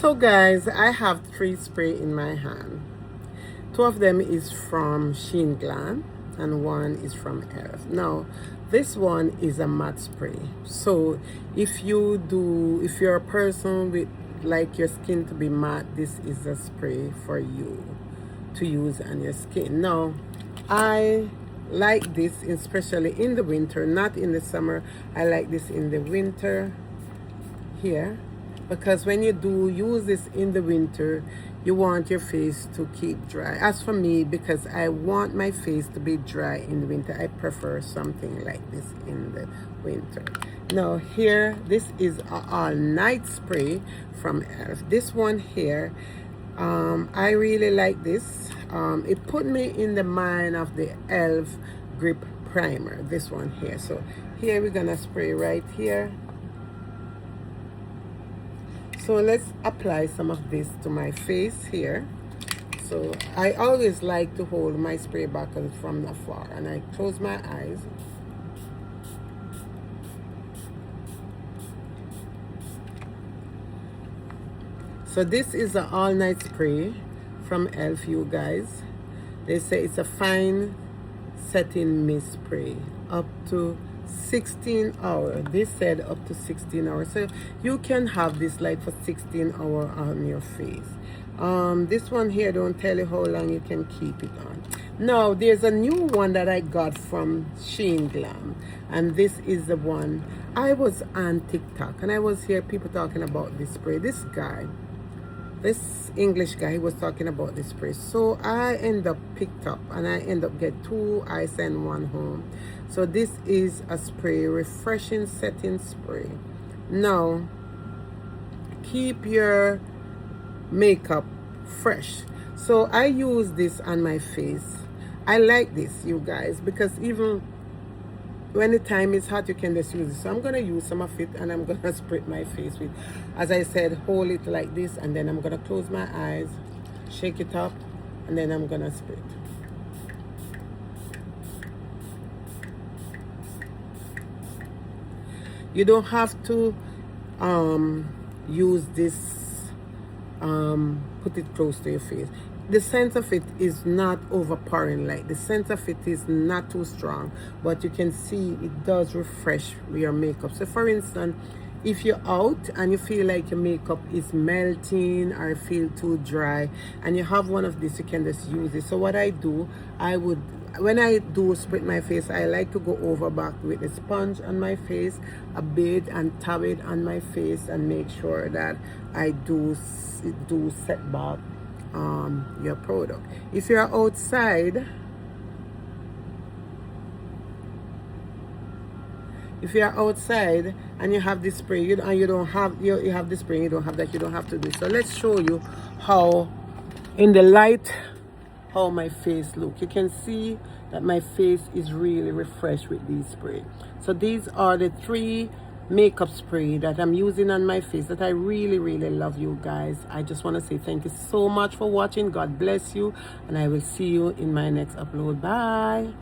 So guys, I have 3 spray in my hand. 2 of them is from Shein and 1 is from Elf. Now this one is a matte spray, so if you're a person with like your skin to be matte, this is a spray for you to use on your skin. Now I like this especially in the winter, not in the summer. I like this in the winter here, because when you do use this in the winter, you want your face to keep dry. As for me, because I want my face to be dry in the winter, I prefer something like this in the winter. Now here, this is a all-night spray from Elf. This one here, I really like this. It put me in the mind of the Elf grip primer, this one here. So here we're gonna spray right here. So let's apply some of this to my face here. So I always like to hold my spray bottle from afar, and I close my eyes. So this is an all-night spray from Elf, you guys. They say it's a fine setting mist spray up to 16 hours. They said up to 16 hours, so you can have this like for 16 hours on your face. This one here don't tell you how long you can keep it on. Now there's a new one that I got from Shein, and this is the one. I was on TikTok and I was hear people talking about this spray. This English guy, he was talking about this spray, so I end up picked up and I end up get 2. I send 1 home. So this is a spray, refreshing setting spray. Now keep your makeup fresh. So I use this on my face. I like this, you guys, because even when the time is hot, you can just use it. So I'm gonna use some of it and I'm gonna spray my face with, as I said, hold it like this, and then I'm gonna close my eyes, shake it up, and then I'm gonna spray it. You don't have to use this, put it close to your face. The scent of it is not overpowering, like the scent of it is not too strong, but you can see it does refresh your makeup. So for instance, if you're out and you feel like your makeup is melting or feel too dry and you have one of these, you can just use it. So what I do, when I do spray my face, I like to go over back with a sponge on my face a bit and tap it on my face and make sure that I do set back your product. If you're outside, and you have this spray, you have this spray, you don't have that, you don't have to do. So let's show you how in the light how my face look. You can see that my face is really refreshed with these spray. So these are the 3 makeup spray that I'm using on my face that I really love, you guys. I just want to say thank you so much for watching. God bless you, and I will see you in my next upload. Bye.